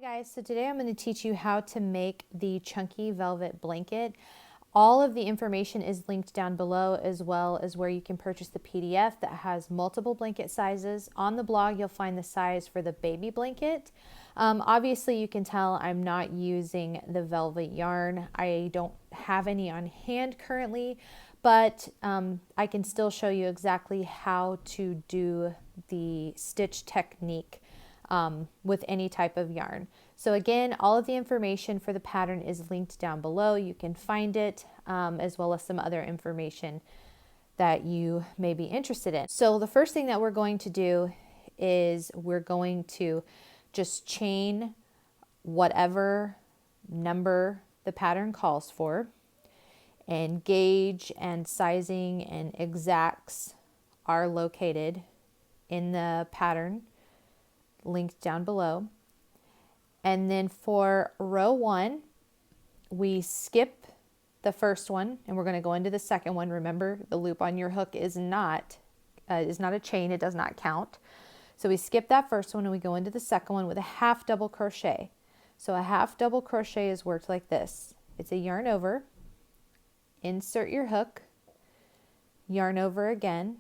Guys, so today I'm going to teach you how to make the chunky velvet blanket. All of the information is linked down below, as well as where you can purchase the PDF that has multiple blanket sizes. On the blog you'll find the size for the baby blanket. Obviously you can tell I'm not using the velvet yarn. I don't have any on hand currently, but I can still show you exactly how to do the stitch technique with any type of yarn. So again, all of the information for the pattern is linked down below. You can find it as well as some other information that you may be interested in. So the first thing that we're going to do is we're going to just chain whatever number the pattern calls for, and gauge and sizing and exacts are located in the pattern linked down below. And then for row 1, we skip the first one and we're going to go into the second one. Remember, the loop on your hook is not a chain, it does not count. So we skip that first one and we go into the second one with a half double crochet. So a half double crochet is worked like this. It's a yarn over, insert your hook, yarn over again,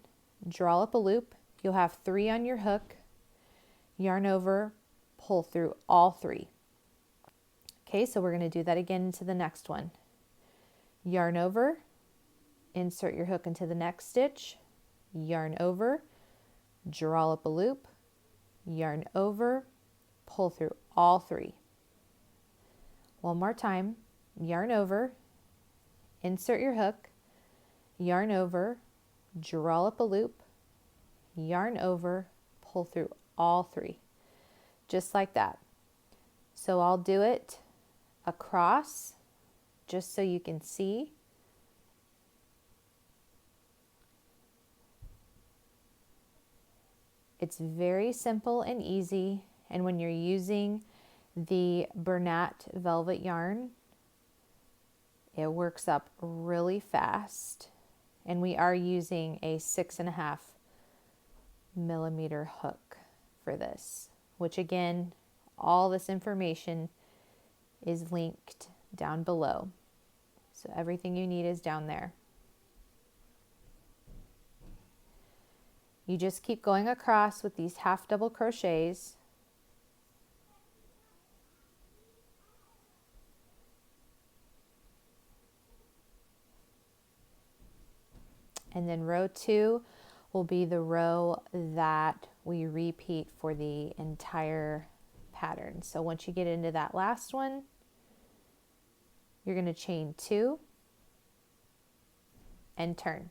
draw up a loop. You'll have 3 on your hook, yarn over, pull through all 3. Okay, so we're going to do that again into the next one. Yarn over, insert your hook into the next stitch, yarn over, draw up a loop, yarn over, pull through all 3. One more time, yarn over, insert your hook, yarn over, draw up a loop, yarn over, pull through all 3, just like that. So I'll do it across just so you can see. It's very simple and easy, and when you're using the Bernat velvet yarn, it works up really fast. And we are using a 6.5 millimeter hook for this, which again, all this information is linked down below. So everything you need is down there. You just keep going across with these half double crochets. And then row 2 will be the row that we repeat for the entire pattern. So once you get into that last one, you're going to chain 2 and turn.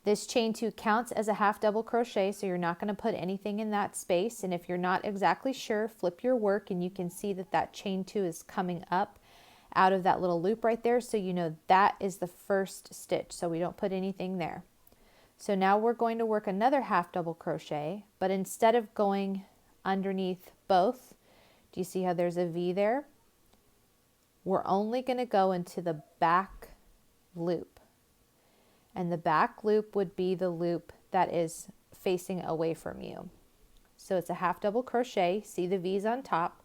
This chain 2 counts as a half double crochet, so you're not going to put anything in that space. And if you're not exactly sure, flip your work and you can see that that chain 2 is coming up out of that little loop right there, so you know that is the first stitch, so we don't put anything there. So now we're going to work another half double crochet, but instead of going underneath both, do you see how there's a V there? We're only going to go into the back loop, and the back loop would be the loop that is facing away from you. So it's a half double crochet, see the V's on top.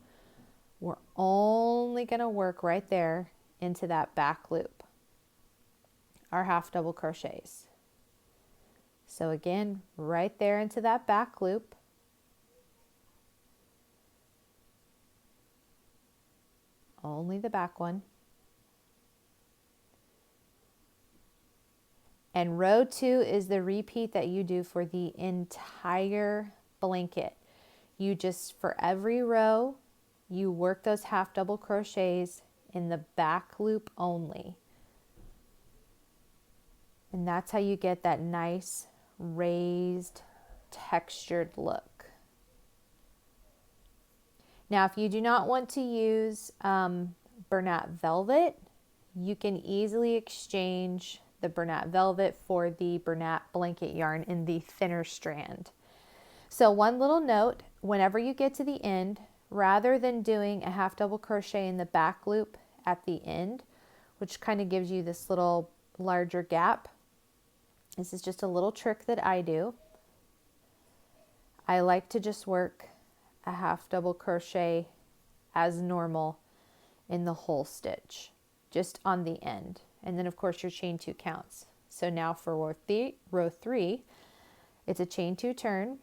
We're only going to work right there into that back loop, our half double crochets. So again, right there into that back loop. Only the back one. And row 2 is the repeat that you do for the entire blanket. You just, for every row, you work those half double crochets in the back loop only. And that's how you get that nice raised textured look. Now if you do not want to use Bernat velvet, you can easily exchange the Bernat velvet for the Bernat blanket yarn in the thinner strand. So one little note, whenever you get to the end, rather than doing a half double crochet in the back loop at the end, which kind of gives you this little larger gap, this is just a little trick that I do. I like to just work a half double crochet as normal in the whole stitch, just on the end. And then of course your chain 2 counts. So now for row 3, it's a chain 2 turn.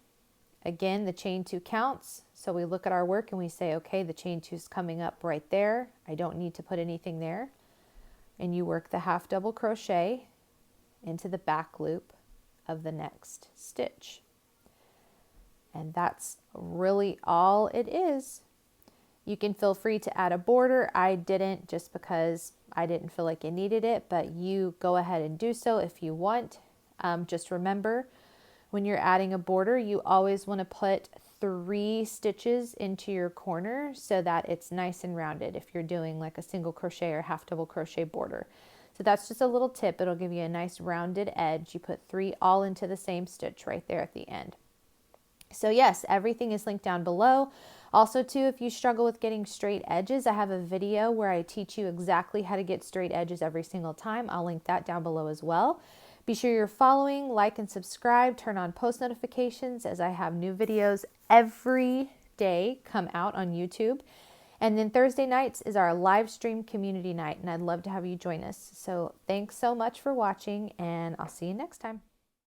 Again, the chain 2 counts. So we look at our work and we say, okay, the chain 2 is coming up right there. I don't need to put anything there. And you work the half double crochet into the back loop of the next stitch. And that's really all it is. You can feel free to add a border. I didn't, just because I didn't feel like I needed it, but you go ahead and do so if you want. Just remember, when you're adding a border, you always want to put 3 stitches into your corner so that it's nice and rounded if you're doing like a single crochet or half double crochet border. So that's just a little tip. It'll give you a nice rounded edge. You put 3 all into the same stitch right there at the end. So yes, everything is linked down below. Also too, if you struggle with getting straight edges, I have a video where I teach you exactly how to get straight edges every single time. I'll link that down below as well. Be sure you're following, like, and subscribe. Turn on post notifications, as I have new videos every day come out on YouTube. And then Thursday nights is our live stream community night, and I'd love to have you join us. So thanks so much for watching, and I'll see you next time.